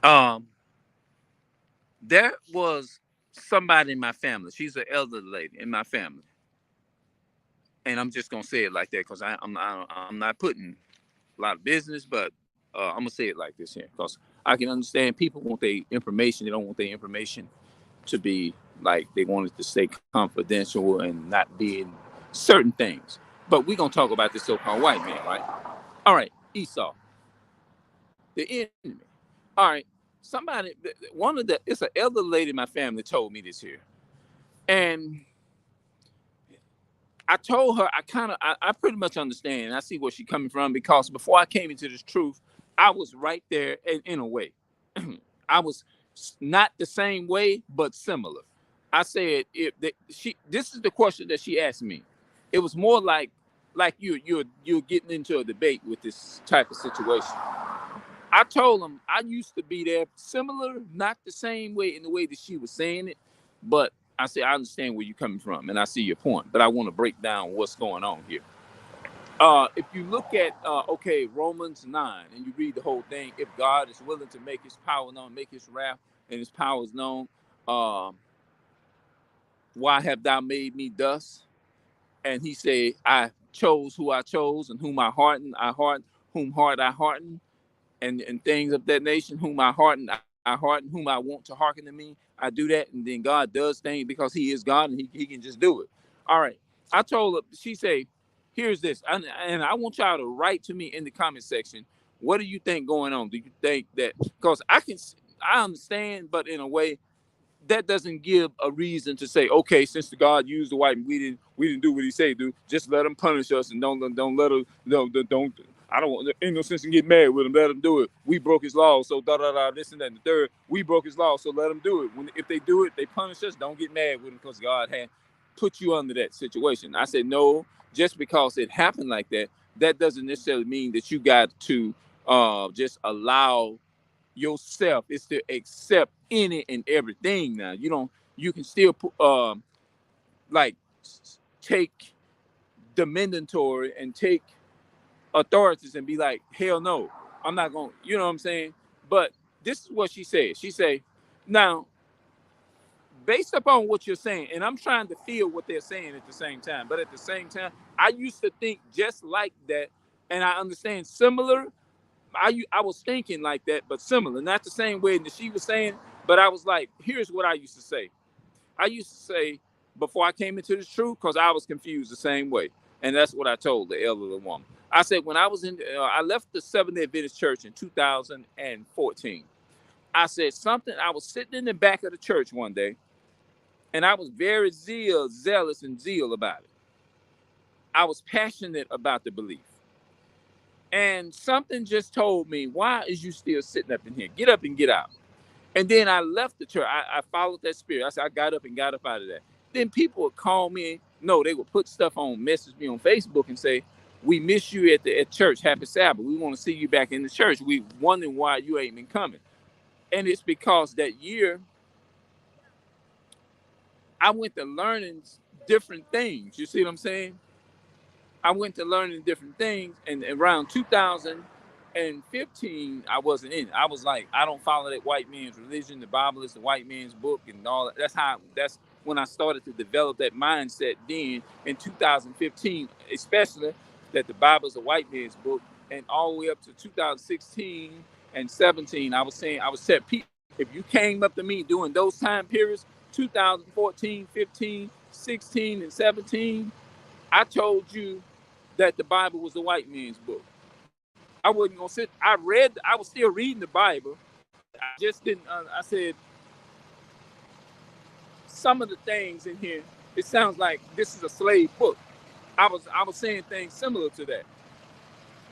Um, there was somebody in my family. She's an elderly lady in my family, and I'm just gonna say it like that because I'm not putting a lot of business, but I'm gonna say it like this here because I can understand people want their information. They don't want their information to be like they want it to stay confidential and not be in certain things. But we're gonna talk about this so-called white man, right? All right, Esau, the enemy. All right, somebody, one of the, it's an elder lady in my family told me this here, and I told her I pretty much understand. I see where she's coming from because before I came into this truth, I was right there in a way. I was not the same way, but similar. I said if the, she this is the question that she asked me. It was more like you're getting into a debate with this type of situation. I told him I used to be there, similar, not the same way in the way that she was saying it, but I said I understand where you're coming from and I see your point, but I want to break down what's going on here. If you look at okay Romans 9 and you read the whole thing, if God is willing to make His power known, make His wrath and His powers known, um, why have Thou made me thus? And He said, I chose who I chose, and whom I heart, whom heart I hearten, and things of that nation, whom I heart, and whom I want to hearken to me, I do that, and then God does things because He is God and He can just do it. All right. I told her, she said, here's this, and I want y'all to write to me in the comment section. What do you think going on? Do you think that because I understand, but in a way that doesn't give a reason to say, okay, since the God used the white, we didn't do what He said do. Just let Him punish us and don't let us don't. I don't want ain't no sense in getting mad with Him. Let Him do it. We broke His law, so da da da this and that and the third. We broke His law, so let Him do it. When if they do it, they punish us. Don't get mad with Him because God had put you under that situation. I said no. Just because it happened like that, that doesn't necessarily mean that you got to just allow yourself is to accept any and everything. Now you don't, you can still like take the mandatory and take authorities and be like, hell no, I'm not going, you know what I'm saying? But this is what she said. She say, now based upon what you're saying, and I'm trying to feel what they're saying at the same time, but at the same time I used to think just like that, and I understand similar. I was thinking like that, but similar, not the same way that she was saying. But I was like, here's what I used to say. I used to say before I came into the truth, because I was confused the same way, and that's what I told the elderly woman. I said when I was in, I left the Seventh Day Adventist Church in 2014. I said something. I was sitting in the back of the church one day, and I was very zealous and zeal about it. I was passionate about the belief. And something just told me, why is you still sitting up in here? Get up and get out. And then I left the church. I followed that spirit. I said, I got up and got up out of that. Then people would call me. No, they would put stuff on, message me on Facebook and say, we miss you at church. Happy Sabbath. We want to see you back in the church. We wondering why you ain't been coming. And it's because that year I went to learning different things. You see what I'm saying? I went to learning different things, and around 2015, I wasn't in it. I was like, I don't follow that white man's religion. The Bible is the white man's book, and all that. That's when I started to develop that mindset. Then in 2015, especially that the Bible is a white man's book, and all the way up to 2016 and 17, I was saying, I was saying, if you came up to me during those time periods, 2014, 15, 16, and 17, I told you that the Bible was the white man's book. I wasn't gonna sit. I was still reading the Bible. I just didn't. I said some of the things in here. It sounds like this is a slave book. I was saying things similar to that.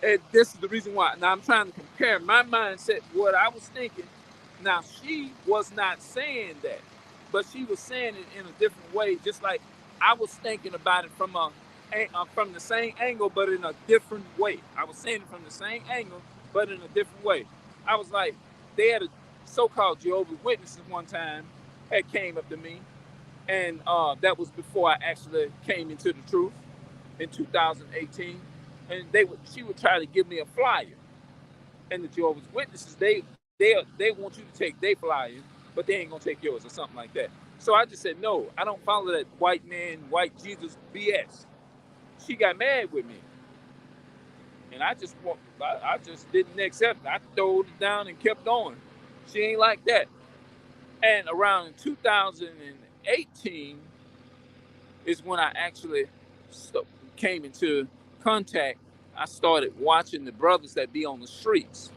And this is the reason why. Now I'm trying to compare my mindset, what I was thinking. Now she was not saying that, but she was saying it in a different way. Just like I was thinking about it from the same angle, but in a different way. I was saying it from the same angle, but in a different way. I was like, they had a so-called Jehovah's Witnesses one time had came up to me, and that was before I actually came into the truth in 2018, and she would try to give me a flyer, and the Jehovah's Witnesses they want you to take their flyers, but they ain't gonna take yours or something like that. So I just said no, I don't follow that white man, white Jesus BS. She got mad with me, and I just didn't accept it. I threw it down and kept going. She ain't like that. And around 2018 is when I actually came into contact. I started watching the brothers that be on the streets.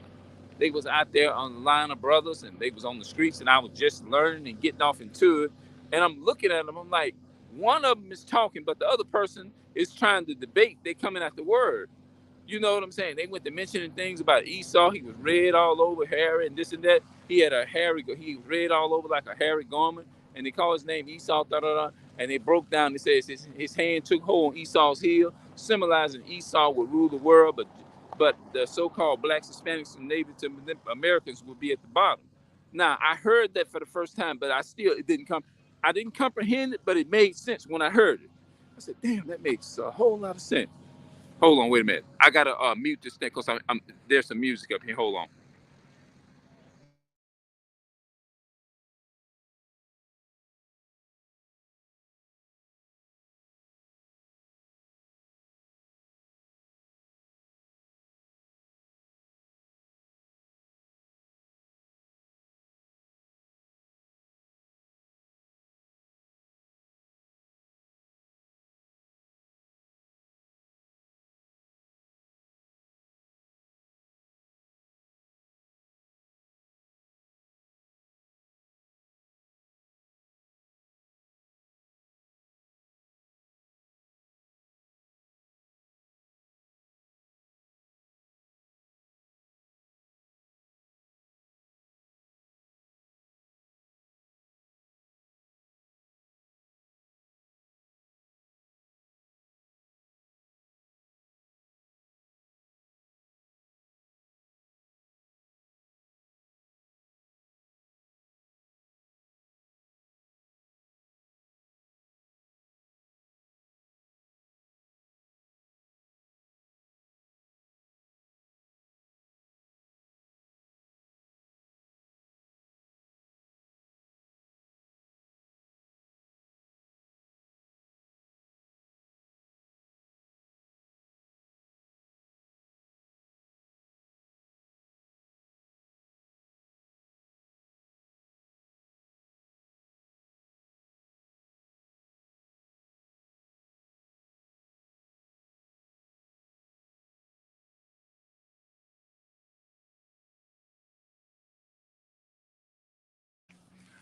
They was out there on the line of brothers, and they was on the streets, and I was just learning and getting off into it. And I'm looking at them. I'm like, one of them is talking, but the other person is trying to debate. They coming at the word. You know what I'm saying? They went to mentioning things about Esau. He was red all over, hairy, and this and that. He had a hairy, he was red all over like a hairy garment, and they called his name Esau. Da da da. And they broke down. It says his hand took hold on Esau's heel, symbolizing Esau would rule the world, but the so-called blacks, Hispanics, and Native Americans would be at the bottom. Now I heard that for the first time, but it didn't come. I didn't comprehend it, but it made sense when I heard it. I said, "Damn, that makes a whole lot of sense." Hold on, wait a minute. I gotta mute this thing because there's some music up here. Hold on.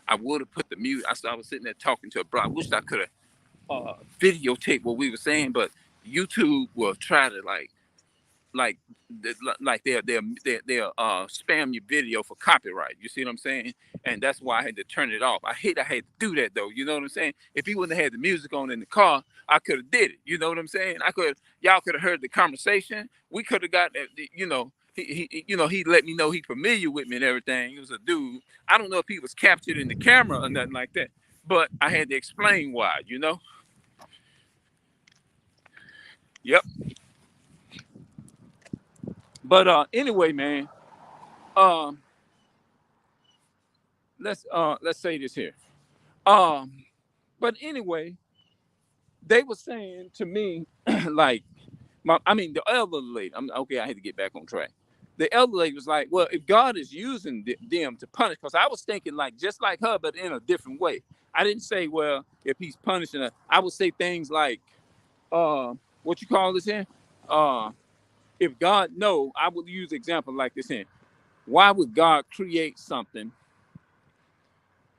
I would have put the mute. I was sitting there talking to a bro. I wish I could have videotaped what we were saying, but YouTube will try to like like they'll spam your video for copyright. You see what I'm saying? And that's why I had to turn it off. I hate I had to do that though. You know what I'm saying? If he wouldn't have had the music on in the car, I could have did it. You know what I'm saying? Y'all could have heard the conversation. We could have got you know. He let me know he familiar with me and everything. He was a dude. I don't know if he was captured in the camera or nothing like that, but I had to explain why. Yep. But anyway, man. Um, let's say this here. Um, but anyway, they were saying to me, like, the elder lady. Okay. I had to get back on track. The elder lady was like, "Well, if God is using them to punish," because I was thinking like just like her, but in a different way. I didn't say, "Well, if He's punishing her," I would say things like, "What you call this here? Uh, if God, no, I would use example like this here. Why would God create something?"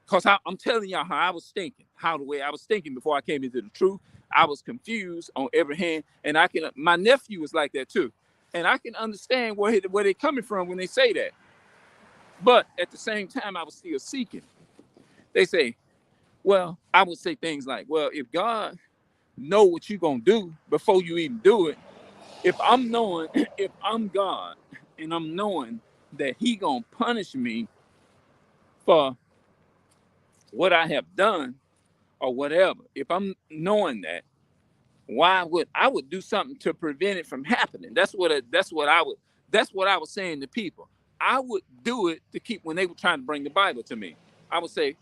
Because I'm telling y'all how I was thinking, how the way I was thinking before I came into the truth. I was confused on every hand, and my nephew was like that too, and I can understand where they're coming from when they say that. But at the same time, I was still seeking. They say, well, I would say things like, well, if God know what you're gonna do before you even do it, if I'm knowing, if I'm God, and I'm knowing that He gonna punish me for what I have done or whatever, if I'm knowing that, why would I do something to prevent it from happening? That's what I was saying to people. I would do it to keep when they were trying to bring the Bible to me. I would say,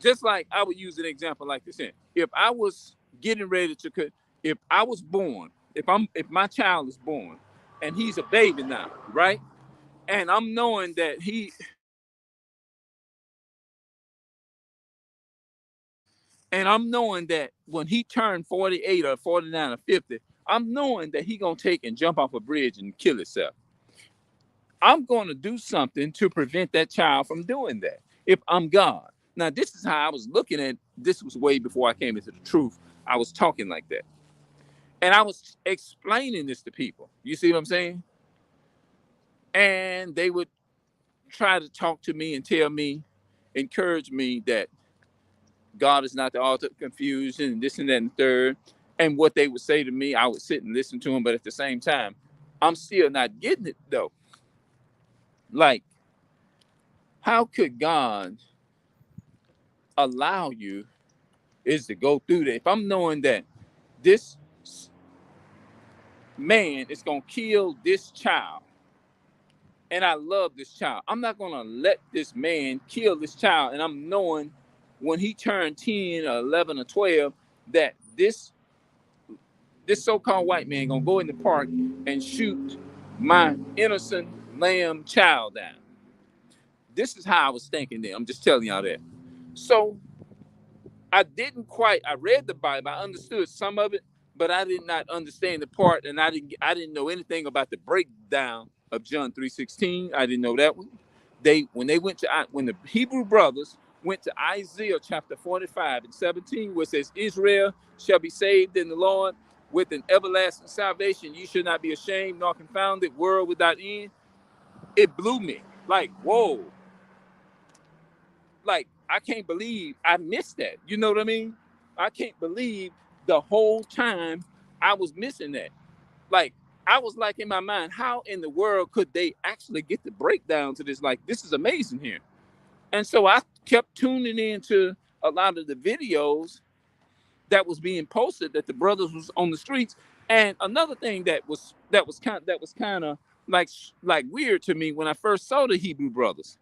just like I would use an example like this. If I was getting ready to, if I was born, if my child is born, and he's a baby now, right? And I'm knowing that I'm knowing that when he turned 48 or 49 or 50, I'm knowing that he gonna take and jump off a bridge and kill himself. I'm going to do something to prevent that child from doing that if I'm God. Now, this is how I was looking at this. Was way before I came into the truth. I was talking like that. And I was explaining this to people. You see what I'm saying? And they would try to talk to me and tell me, encourage me that God is not the author of confusion and this and that and the third. And what they would say to me, I would sit and listen to them. But at the same time, I'm still not getting it though. Like, how could God allow you is to go through that? If I'm knowing that this man is going to kill this child and I love this child, I'm not going to let this man kill this child. And I'm knowing when he turned 10 or 11 or 12 that this so-called white man going to go in the park and shoot my innocent lamb child down. This is how I was thinking then. I'm just telling y'all that. So I read the Bible, I understood some of it, but I did not understand the part, and I didn't know anything about the breakdown of John 3:16. I didn't know that one. When the Hebrew brothers went to Isaiah chapter 45 and 17, where it says, Israel shall be saved in the Lord with an everlasting salvation. You should not be ashamed nor confounded, world without end. It blew me. Like, whoa. Like, I can't believe I missed that. You know what I mean? I can't believe the whole time I was missing that. Like, I was like in my mind, how in the world could they actually get the breakdown to this? Like, this is amazing here. And so I kept tuning into a lot of the videos that was being posted that the brothers was on the streets. And another thing that was kind of like weird to me when I first saw the Hebrew brothers,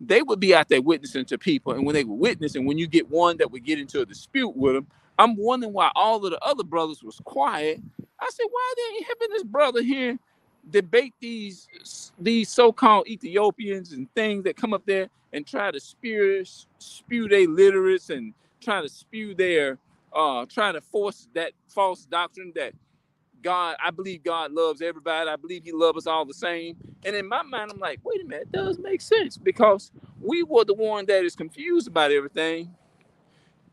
they would be out there witnessing to people. And when they were witnessing, when you get one that would get into a dispute with them, I'm wondering why all of the other brothers was quiet. I said, why they ain't having this brother here debate these so-called Ethiopians and things that come up there and try to spew their literates and try to spew their trying to force that false doctrine that God, I believe God loves everybody. I believe he loves us all the same. And in my mind, I'm like, wait a minute, it does make sense because we were the one that is confused about everything.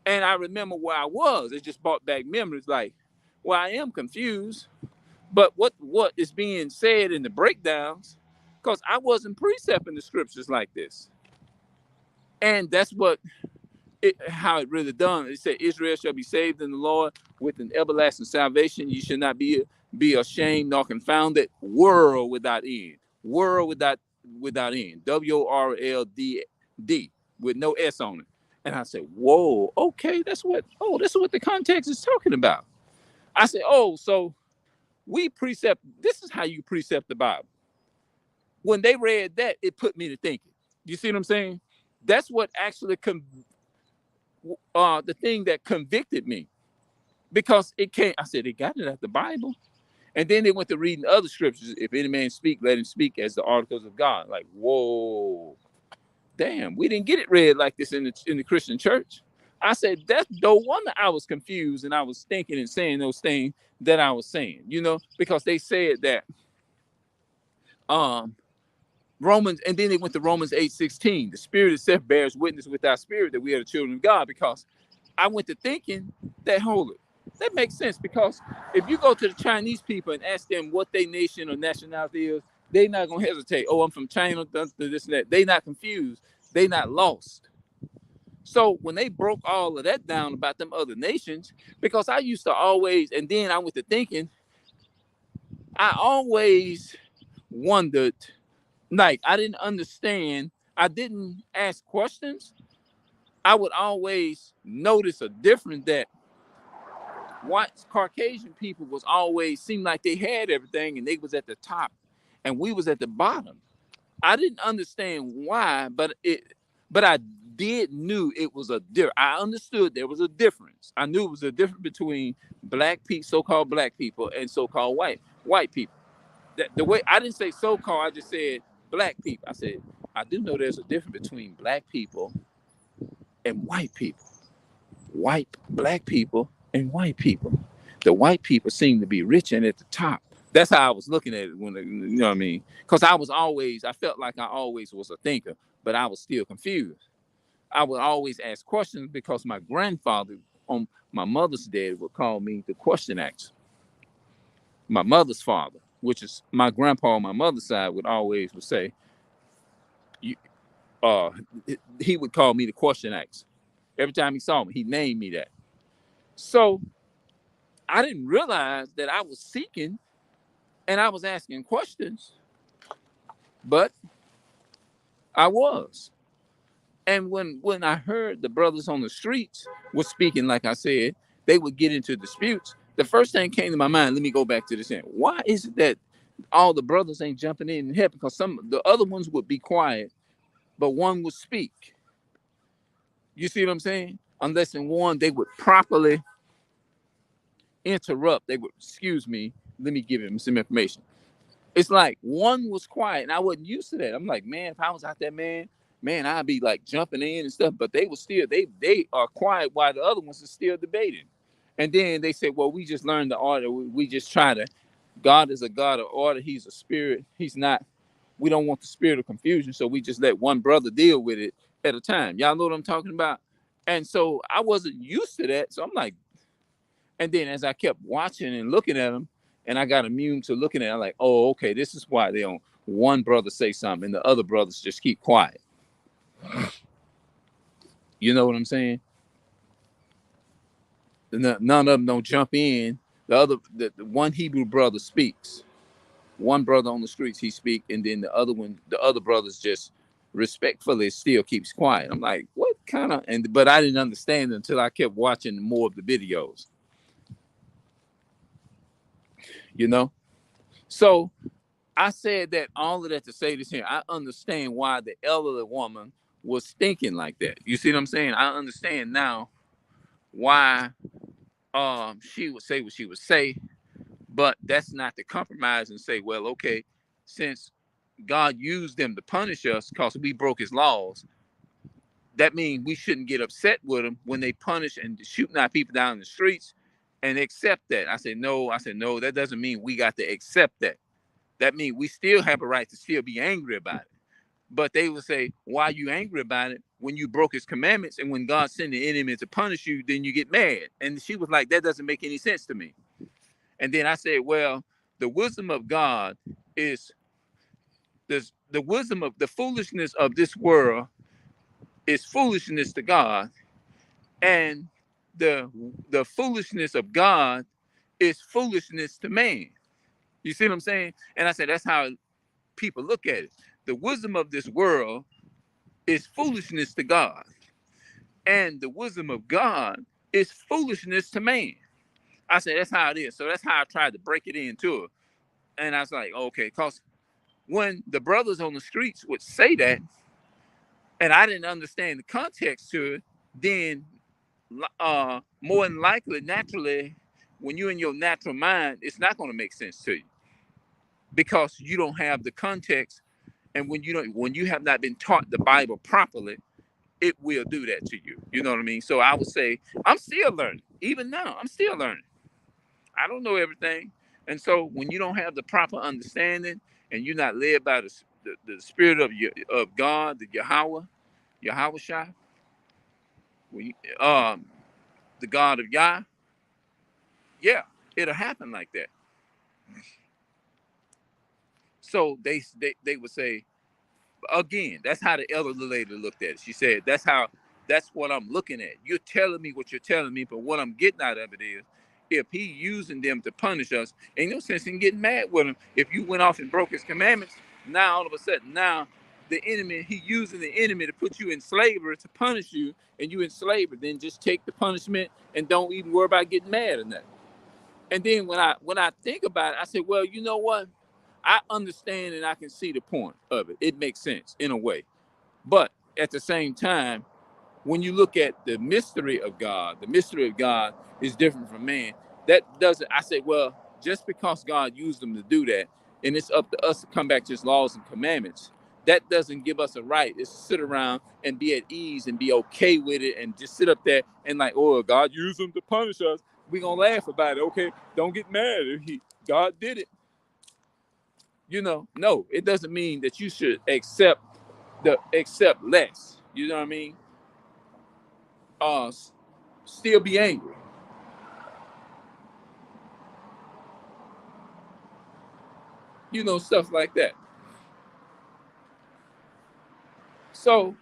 And I remember where I was. It just brought back memories like, well, I am confused, but what is being said in the breakdowns, because I wasn't precepting the scriptures like this. And that's how it really done. It said, Israel shall be saved in the Lord with an everlasting salvation. You should not be ashamed nor confounded. World without end. World without end. WORLD with no S on it. And I said, whoa, okay, this is what the context is talking about. I said, oh, so this is how you precept the Bible. When they read that, it put me to thinking. You see what I'm saying? That's what actually the thing that convicted me, because it can't. I said they got it at the Bible, and then they went to reading other scriptures. If any man speak, let him speak as the articles of God. Like, whoa, damn, we didn't get it read like this in the Christian church. I said that's no wonder I was confused and I was thinking and saying those things that I was saying. Because they said that Romans, and then they went to Romans 8:16. The Spirit itself bears witness with our spirit that we are the children of God. Because I went to thinking that, hold it, that makes sense. Because if you go to the Chinese people and ask them what their nation or nationality is, they're not going to hesitate. Oh, I'm from China, this and that. They're not confused. They're not lost. So when they broke all of that down about them other nations, because I used to always, and then I went to thinking, I always wondered, like, I didn't understand. I didn't ask questions. I would always notice a difference that white Caucasian people seemed like they had everything and they was at the top and we was at the bottom. I didn't understand why, but I did knew it was a difference. I understood there was a difference. I knew it was a difference between black people, so-called black people, and so-called white people. The way I didn't say so-called, I just said black people. I said I do know there's a difference between black people and white people. Black people and white people. The white people seem to be rich and at the top. That's how I was looking at it when, you know what I mean? Because I felt like I always was a thinker, but I was still confused. I would always ask questions because my grandfather on my mother's dad would call me the question axe. My mother's father, which is my grandpa on my mother's side, would say, you, uh, he would call me the question axe. Every time he saw me, he named me that. So I didn't realize that I was seeking and I was asking questions, but I was. And when I heard the brothers on the streets were speaking, like I said, they would get into disputes. The first thing came to my mind, let me go back to this end. Why is it that all the brothers ain't jumping in and helping? Because the other ones would be quiet, but one would speak. You see what I'm saying? Unless in one, they would properly interrupt. They would, excuse me, let me give him some information. It's like one was quiet and I wasn't used to that. I'm like, man, if I was out there, man, I'd be like jumping in and stuff. But they were still, they are quiet while the other ones are still debating. And then they said, well, we just learned the order. We just try to, God is a God of order. He's a spirit. He's not, we don't want the spirit of confusion. So we just let one brother deal with it at a time. Y'all know what I'm talking about? And so I wasn't used to that. So I'm like, and then as I kept watching and looking at them, and I got immune to looking at it, I'm like, oh, okay, this is why they don't one brother say something and the other brothers just keep quiet. You know what I'm saying? None of them don't jump in. The one Hebrew brother speaks. One brother on the streets, he speak, and then the other brothers just respectfully still keeps quiet. I'm like, what kind of, but I didn't understand until I kept watching more of the videos. You know? So I said that all of that to say this here. I understand why the elderly woman was thinking like that. You see what I'm saying? I understand now why she would say what she would say, but that's not to compromise and say, well, okay, since God used them to punish us because we broke his laws, that means we shouldn't get upset with them when they punish and shooting our people down in the streets and accept that. I said, no, that doesn't mean we got to accept that. That means we still have a right to still be angry about it. But they would say, why are you angry about it when you broke his commandments? And when God sent the enemy to punish you, then you get mad. And she was like, that doesn't make any sense to me. And then I said, well, the wisdom of God is this, the wisdom of the foolishness of this world is foolishness to God. And the foolishness of God is foolishness to man. You see what I'm saying? And I said, that's how people look at it. The wisdom of this world is foolishness to God. And the wisdom of God is foolishness to man. I said, that's how it is. So that's how I tried to break it into it. And I was like, okay, because when the brothers on the streets would say that, and I didn't understand the context to it, then more than likely, naturally, when you're in your natural mind, it's not going to make sense to you because you don't have the context. And when you have not been taught the Bible properly, it will do that to you. You know what I mean? So I would say I'm still learning. Even now, I'm still learning. I don't know everything. And so when you don't have the proper understanding and you're not led by the spirit of God, the Yahweh Shai, the God of Yah, yeah, it'll happen like that. So they would say, again, that's how the elderly lady looked at it. She said, that's what I'm looking at. You're telling me what you're telling me, but what I'm getting out of it is, if he using them to punish us, ain't no sense in getting mad with him. If you went off and broke his commandments, now all of a sudden, now the enemy, he using the enemy to put you in slavery to punish you, and you in slavery, then just take the punishment and don't even worry about getting mad or nothing. And then when I think about it, I said, well, you know what? I understand and I can see the point of it. It makes sense in a way. But at the same time, when you look at the mystery of God is different from man. That doesn't, I say, well, just because God used them to do that, and it's up to us to come back to his laws and commandments, that doesn't give us a right is to sit around and be at ease and be okay with it and just sit up there and like, oh, God used them to punish us. We're going to laugh about it. Okay, don't get mad. God did it. No, it doesn't mean that you should accept less. You know what I mean? Still be angry. Stuff like that. So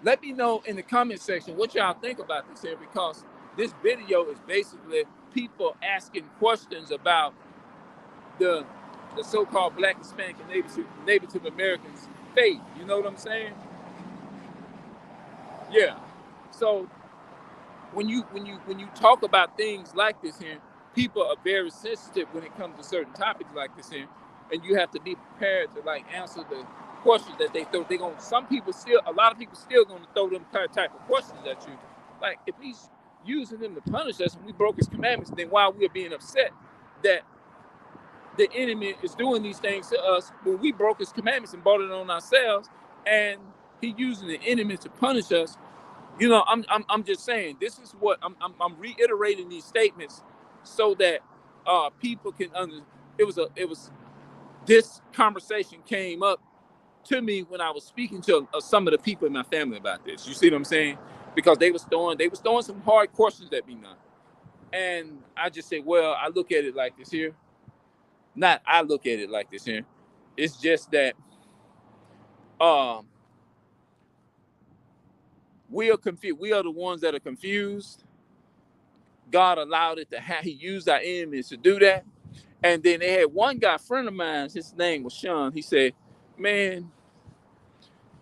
let me know in the comment section what y'all think about this here, because this video is basically people asking questions about the so-called Black, Hispanic, and Native Americans faith. You know what I'm saying? Yeah. So when you talk about things like this here, people are very sensitive when it comes to certain topics like this here, and you have to be prepared to like answer the questions that they throw. A lot of people still gonna throw them type of questions at you. Like, if he's using them to punish us and we broke his commandments, then why we're being upset that the enemy is doing these things to us when we broke his commandments and brought it on ourselves, and he using the enemy to punish us. I'm just saying, this is what I'm reiterating these statements so that people can understand. This conversation came up to me when I was speaking to some of the people in my family about this. You see what I'm saying? Because they was throwing some hard questions at me now, and I just said, well, I look at it like this here. Not I look at it like this here. It's just that we are confused. We are the ones that are confused. God allowed it to He used our enemies to do that. And then they had one guy, friend of mine, his name was Sean. He said, man,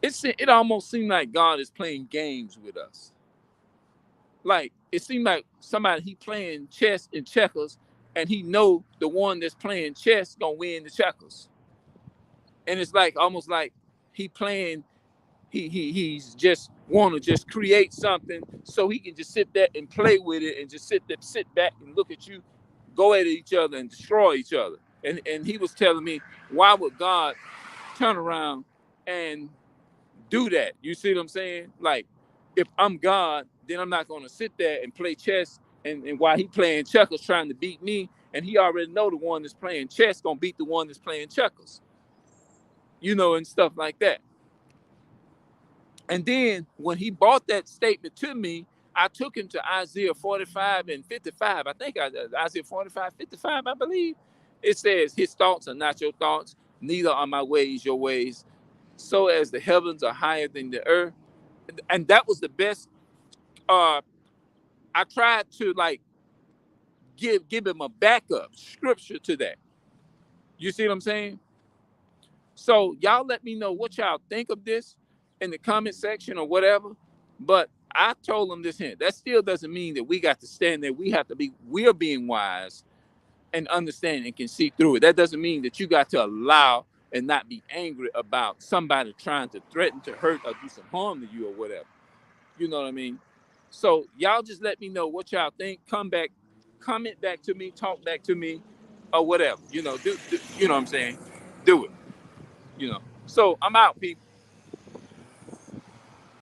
it almost seemed like God is playing games with us. Like, it seemed like somebody, he playing chess and checkers, and he know the one that's playing chess gonna win the checkers. And it's like almost like he's just want to just create something so he can just sit there and play with it and just sit back and look at you go at each other and destroy each other. And he was telling me, why would God turn around and do that? You see what I'm saying? Like, if I'm God, then I'm not going to sit there and play chess and while he playing checkers trying to beat me, and he already know the one that's playing chess going to beat the one that's playing checkers, and stuff like that. And then when he brought that statement to me, I took him to Isaiah 45 and 55. I think Isaiah 45, 55, I believe. It says, his thoughts are not your thoughts, neither are my ways your ways. So as the heavens are higher than the earth. And that was the best. I tried to like give him a backup scripture to that. You see what I'm saying? So y'all let me know what y'all think of this in the comment section or whatever. But I told them this here. That still doesn't mean that we got to stand there. We're being wise and understand and can see through it. That doesn't mean that you got to allow and not be angry about somebody trying to threaten to hurt or do some harm to you or whatever. You know what I mean? So y'all just let me know what y'all think. Comment back to me, talk back to me, or whatever. Do you know what I'm saying? Do it. So I'm out, people.